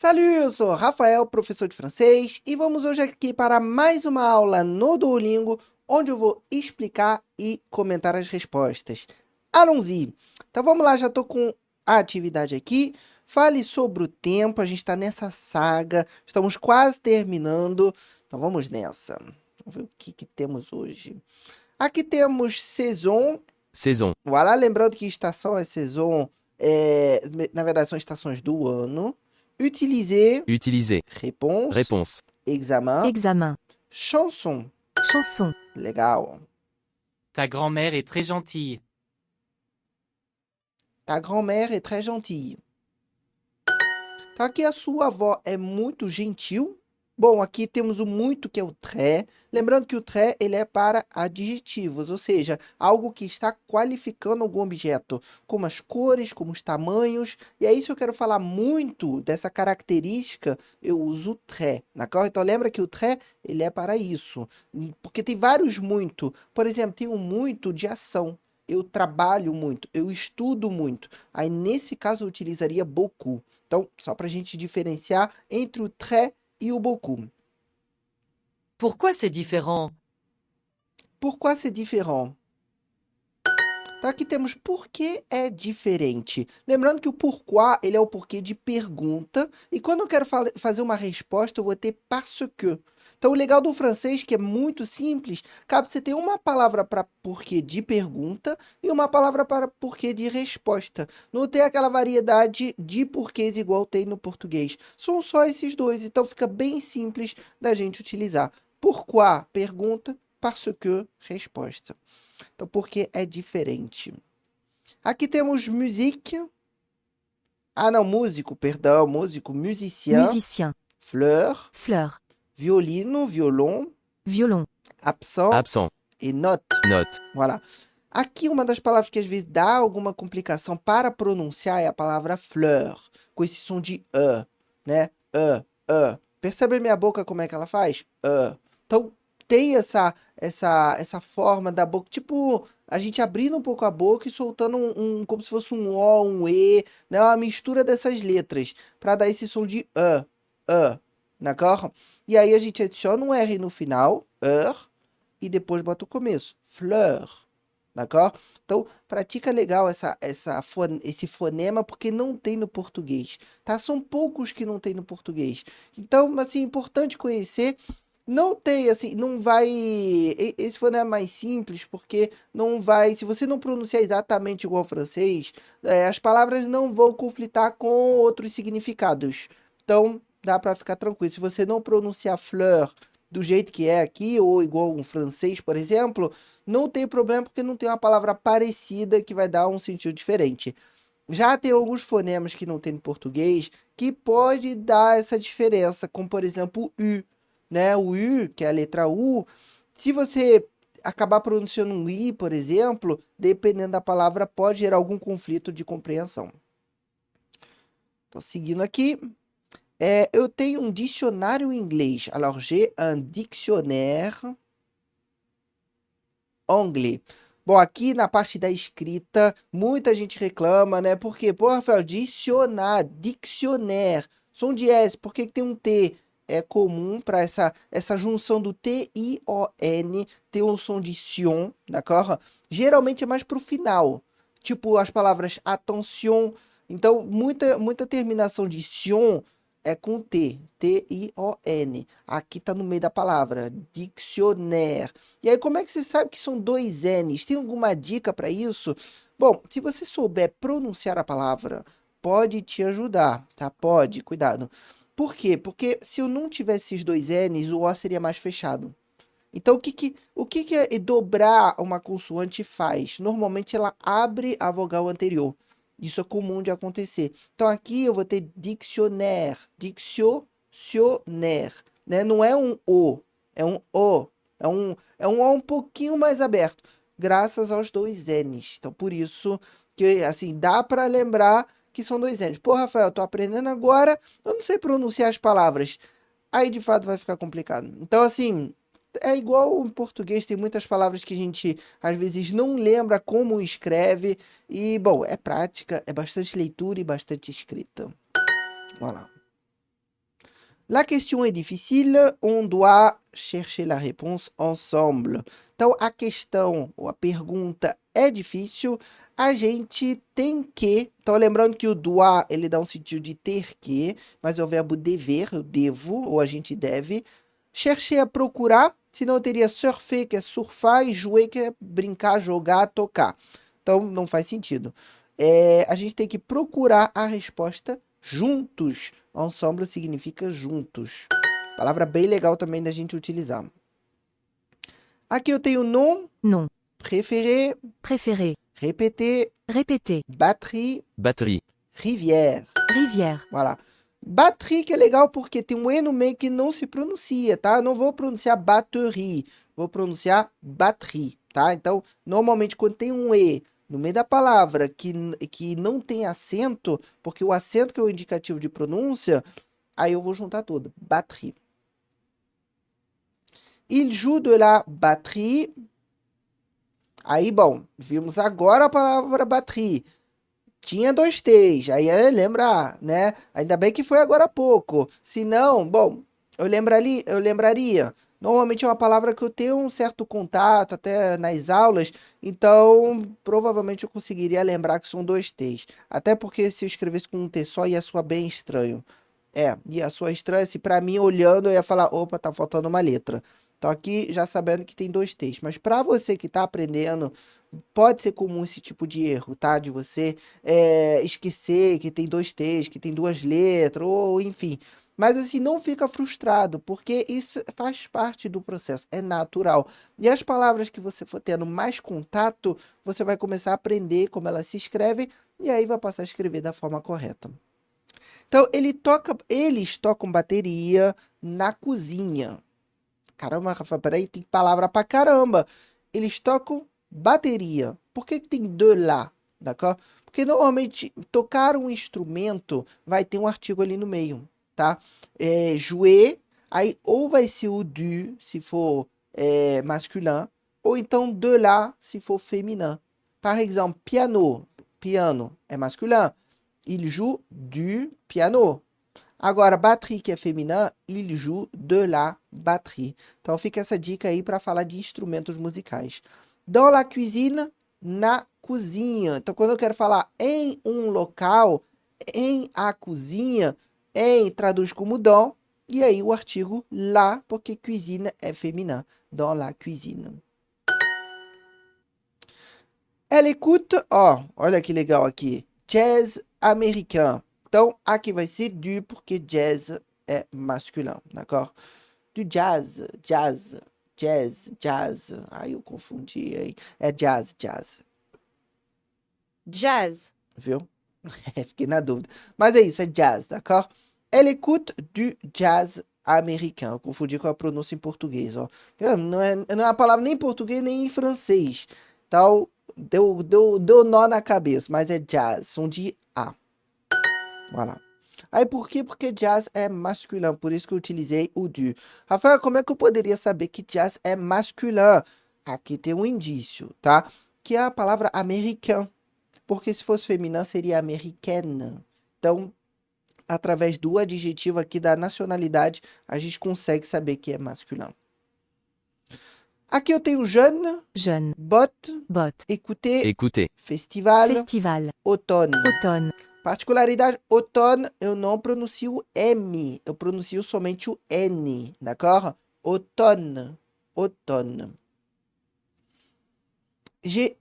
Salut, eu sou Rafael, professor de francês, e vamos hoje aqui para mais uma aula no Duolingo, onde eu vou explicar e comentar as respostas. Allons-y! Então vamos lá, já estou com a atividade aqui. Fale sobre o tempo, a gente está nessa saga, estamos quase terminando, então vamos nessa. Vamos ver o que temos hoje. Aqui temos saison. Saison. Voilà, lembrando que estação é saison, na verdade são estações do ano. Utiliser, Utiliser. réponse. Réponse. Examen. Examen. Chanson. Chanson. Legal. Ta grand-mère est très gentille. Ta grand-mère est très gentille. Então, aqui a sua avó é muito gentil. Bom, aqui temos o muito, que é o très. Lembrando que o très, ele é para adjetivos, ou seja, algo que está qualificando algum objeto, como as cores, como os tamanhos. E aí, se eu quero falar muito dessa característica, eu uso o très, d'accord? Então, lembra que o très, ele é para isso. Porque tem vários muito. Por exemplo, tem um muito de ação. Eu trabalho muito, eu estudo muito. Aí, nesse caso, eu utilizaria beaucoup. Então, só para a gente diferenciar entre o très e o beaucoup. Pourquoi c'est différent? Pourquoi c'est différent? Então, aqui temos por que é diferente. Lembrando que o pourquoi, ele é o porquê de pergunta. E quando eu quero fazer uma resposta, eu vou ter parce que. Então, o legal do francês, que é muito simples, cabe você ter uma palavra para porquê de pergunta e uma palavra para porquê de resposta. Não tem aquela variedade de porquês igual tem no português. São só esses dois, então fica bem simples da gente utilizar. Pourquoi, pergunta, parce que, resposta. Então, porque é diferente. Aqui temos musique. Ah, não, músico, perdão, músico, musicien. Musicien. Fleur. Fleur. Violino, violon. Violon. Absent. Absent. E note. Note. Voilà. Aqui, uma das palavras que às vezes dá alguma complicação para pronunciar é a palavra fleur, com esse som de né? Percebe a minha boca como é que ela faz? Então, tem essa forma da boca, tipo, a gente abrindo um pouco a boca e soltando como se fosse um O, um E, né? Uma mistura dessas letras, para dar esse som de d'accord? E aí a gente adiciona um R no final, e depois bota o começo, fleur, d'accord? Então, pratica legal esse fonema, porque não tem no português, tá? São poucos que não tem no português. Então, assim, é importante conhecer. Não tem, assim, não vai... Esse fonema é mais simples, porque não vai... Se você não pronunciar exatamente igual ao francês, as palavras não vão conflitar com outros significados. Então, dá para ficar tranquilo. Se você não pronunciar fleur do jeito que é aqui, ou igual um francês, por exemplo, não tem problema, porque não tem uma palavra parecida que vai dar um sentido diferente. Já tem alguns fonemas que não tem no português, que pode dar essa diferença, como, por exemplo, o U, né? O U, que é a letra U, se você acabar pronunciando um I, por exemplo, dependendo da palavra, pode gerar algum conflito de compreensão. Então, seguindo aqui, eu tenho um dicionário em inglês. Alors, j'ai un dictionnaire anglais. Bom, aqui na parte da escrita, muita gente reclama, né? Porque, pô, Rafael, dictionnaire, som de S, por que tem um T? É comum para essa junção do T-I-O-N ter um som de sion, d'accord? Geralmente é mais para o final, tipo as palavras attention. Então, muita terminação de sion é com T, T-I-O-N. Aqui tá no meio da palavra, dictionnaire. E aí, como é que você sabe que são dois N's? Tem alguma dica para isso? Bom, se você souber pronunciar a palavra, pode te ajudar, tá? Pode, cuidado. Por quê? Porque se eu não tivesse esses dois N's, o O seria mais fechado. Então, o que é dobrar uma consoante faz? Normalmente, ela abre a vogal anterior. Isso é comum de acontecer. Então, aqui eu vou ter dictionnaire, dictionnaire, né? Não é um O, é um O. É um O um pouquinho mais aberto, graças aos dois N's. Então, por isso que, assim, dá para lembrar que são dois N's. Pô, Rafael, eu tô aprendendo agora, eu não sei pronunciar as palavras. Aí, de fato, vai ficar complicado. Então, assim, é igual em português, tem muitas palavras que a gente, às vezes, não lembra como escreve. E, bom, é prática, é bastante leitura e bastante escrita. Vamos lá. La question est difficile, on doit chercher la réponse ensemble. Então, a questão ou a pergunta é difícil, a gente tem que... Então, lembrando que o doit, ele dá um sentido de ter que, mas é o verbo dever, eu devo, ou a gente deve. Chercher é procurar, senão eu teria surfer, que é surfar, e jouer, que é brincar, jogar, tocar. Então, não faz sentido. A gente tem que procurar a resposta juntos. Ensemble significa juntos. Palavra bem legal também da gente utilizar. Aqui eu tenho nom, nom, préféré, préféré, répéter, répéter, batterie, batterie, rivière. rivière, Voilà. Batterie que é legal porque tem um E no meio que não se pronuncia, tá? Eu não vou pronunciar batterie, vou pronunciar batterie, tá? Então, normalmente quando tem um E no meio da palavra que não tem acento, porque o acento que é o indicativo de pronúncia, aí eu vou juntar tudo. Batterie. Il joue de la batterie. Aí, bom, vimos agora a palavra batterie. Tinha 2 T's, aí lembra, né? Ainda bem que foi agora há pouco. Se não, bom, eu lembraria. Normalmente é uma palavra que eu tenho um certo contato, até nas aulas, então provavelmente eu conseguiria lembrar que são 2 T's. Até porque se eu escrevesse com um T só ia soar bem estranho. Ia soar estranho, se pra mim olhando eu ia falar, opa, tá faltando uma letra. Então aqui já sabendo que tem 2 T's. Mas para você que tá aprendendo, pode ser comum esse tipo de erro, tá? De você esquecer que tem 2 T's, que tem 2 letras, ou enfim. Mas assim, não fica frustrado, porque isso faz parte do processo, é natural. E as palavras que você for tendo mais contato, você vai começar a aprender como elas se escrevem, e aí vai passar a escrever da forma correta. Então, eles tocam bateria na cozinha. Caramba, Rafa, peraí, tem palavra pra caramba. Eles tocam bateria. Por que tem de lá? D'accord? Porque normalmente tocar um instrumento vai ter um artigo ali no meio, tá? Jouer, aí ou vai ser o du, se for masculin, ou então de lá, se for féminin. Par exemple, piano é masculin. Il joue du piano. Agora, batterie, que é feminina, il joue de la batterie. Então, fica essa dica aí para falar de instrumentos musicais. Dans la cuisine, na cozinha. Então, quando eu quero falar em um local, em a cozinha, em traduz como dans, e aí o artigo lá, porque cuisine é feminina. Dans la cuisine. Ela écoute, olha que legal aqui, jazz américain. Então, aqui vai ser du, porque jazz é masculin, d'accord? Du jazz. Aí eu confundi, hein? É jazz. Jazz. Viu? Fiquei na dúvida. Mas é isso, é jazz, d'accord? Elle écoute du jazz américain. Eu confundi com a pronúncia em português, ó. Não é uma palavra nem em português, nem em francês. Então, deu nó na cabeça, mas é jazz, som de A. Voilà. Aí por quê? Porque jazz é masculin, por isso que eu utilizei o du. Rafael, como é que eu poderia saber que jazz é masculin? Aqui tem um indício, tá? Que é a palavra américain, porque se fosse feminina seria americaine. Então, através do adjetivo aqui da nacionalidade, a gente consegue saber que é masculin. Aqui eu tenho jeune, jeune, botte, botte, écouter, écoutez, festival, festival, outono. automne, Particularidade, outono, eu não pronuncio o M, eu pronuncio somente o N, d'accord? Automne, automne. J'ai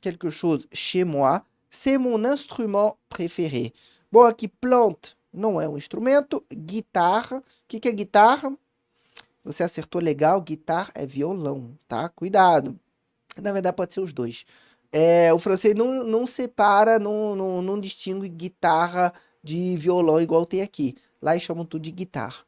quelque chose chez moi, c'est mon instrument préféré. Bom, aqui plante não é um instrumento, guitarra, o que é guitarra? Você acertou legal, guitarra é violão, tá? Cuidado. Na verdade pode ser os dois. O francês não separa, não distingue guitarra de violão igual tem aqui. Lá eles chamam tudo de guitarra.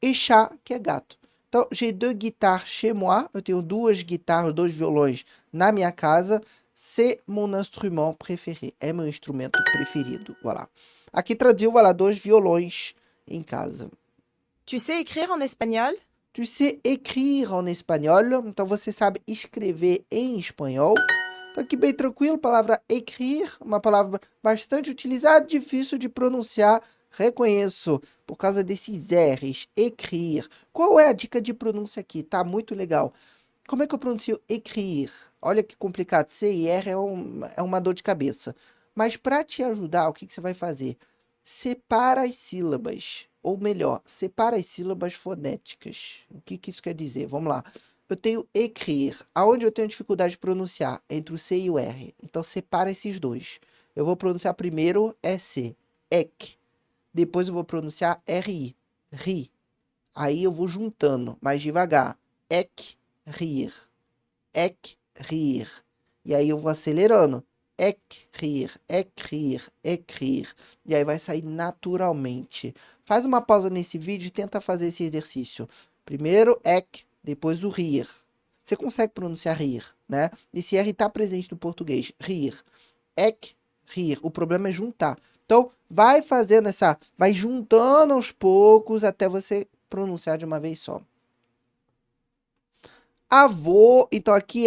E chat, que é gato. Então, j'ai 2 guitares chez moi. Eu tenho 2 guitarras, 2 violões na minha casa. C'est mon instrument préféré. É meu instrumento preferido. Voilà. Aqui traduziu, voilà, 2 violões em casa. Tu sais écrire en espagnol? Tu sais écrire en espanhol. Então, você sabe escrever em espanhol. Então, aqui bem tranquilo, palavra écrire, uma palavra bastante utilizada, difícil de pronunciar, Reconheço por causa desses R's. Écrire. Qual é a dica de pronúncia aqui? Tá muito legal. Como é que eu pronuncio écrire? Olha que complicado. C e R é uma dor de cabeça. Mas para te ajudar, o que você vai fazer? Separa as sílabas. Ou melhor, separa as sílabas fonéticas. O que isso quer dizer? Vamos lá. Eu tenho écrire. Aonde eu tenho dificuldade de pronunciar? Entre o C e o R. Então, separa esses dois. Eu vou pronunciar primeiro EC. EC. Depois eu vou pronunciar RI. RI. Aí eu vou juntando mais devagar. Écrire. Écrire. E aí eu vou acelerando. Écrire, écrire, écrire. E aí vai sair naturalmente. Faz uma pausa nesse vídeo e tenta fazer esse exercício. Primeiro, depois o rir. Você consegue pronunciar rir, né? Esse R está presente no português. Rir. Rir. O problema é juntar. Então, vai fazendo vai juntando aos poucos até você pronunciar de uma vez só. Avô, então aqui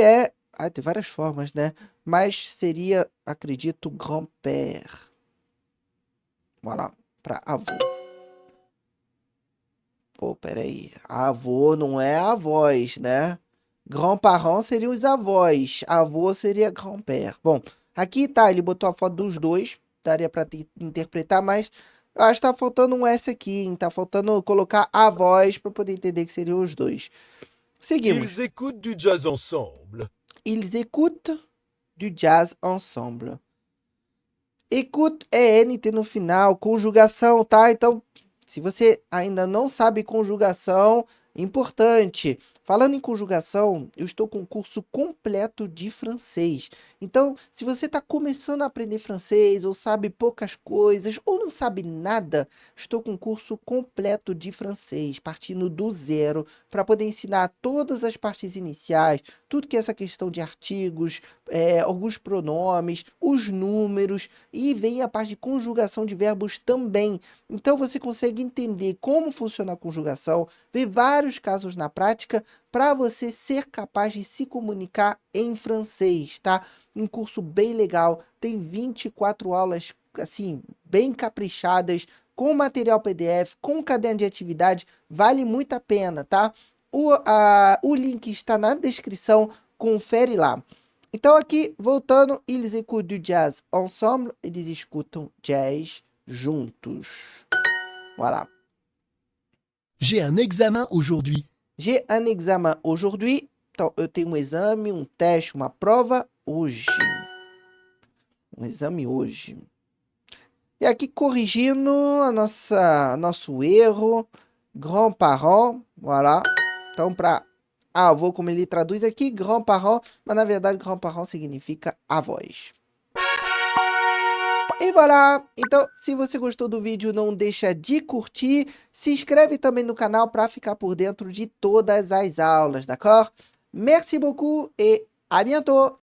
tem várias formas, né? Mas seria, acredito, grand-père. Vamos lá, para avô. Pô, peraí. Avô não é avós, né? Grand-parents seriam os avós. Avô seria grand-père. Bom, aqui tá, ele botou a foto dos dois. Daria para interpretar, mas eu acho que tá faltando um S aqui, hein? Tá faltando colocar avós para poder entender que seriam os dois. Seguimos. Ils écoutent du jazz ensemble. Ils écoutent du jazz ensemble. Écoute é NT no final, conjugação, tá? Então, se você ainda não sabe conjugação, importante. Falando em conjugação, eu estou com um curso completo de francês. Então, se você está começando a aprender francês, ou sabe poucas coisas, ou não sabe nada, estou com um curso completo de francês, partindo do zero, para poder ensinar todas as partes iniciais, tudo que é essa questão de artigos, alguns pronomes, os números, e vem a parte de conjugação de verbos também. Então, você consegue entender como funciona a conjugação, ver vários casos na prática, para você ser capaz de se comunicar em francês, tá? Um curso bem legal, tem 24 aulas, assim, bem caprichadas, com material PDF, com caderno de atividade, vale muito a pena, tá? O link está na descrição, confere lá. Então aqui, voltando, ils écoutent du jazz ensemble, eles escutam jazz juntos. Voilà. J'ai un examen aujourd'hui. J'ai un examen aujourd'hui. Então, eu tenho um exame, um teste, uma prova hoje. Um exame hoje. E aqui, corrigindo nosso erro. Grand-parent. Voilà. Então, para avô, como ele traduz aqui, grand-parent. Mas, na verdade, grand-parent significa avós. E voilà! Então, se você gostou do vídeo, não deixa de curtir. Se inscreve também no canal para ficar por dentro de todas as aulas, d'accord? Merci beaucoup et à bientôt!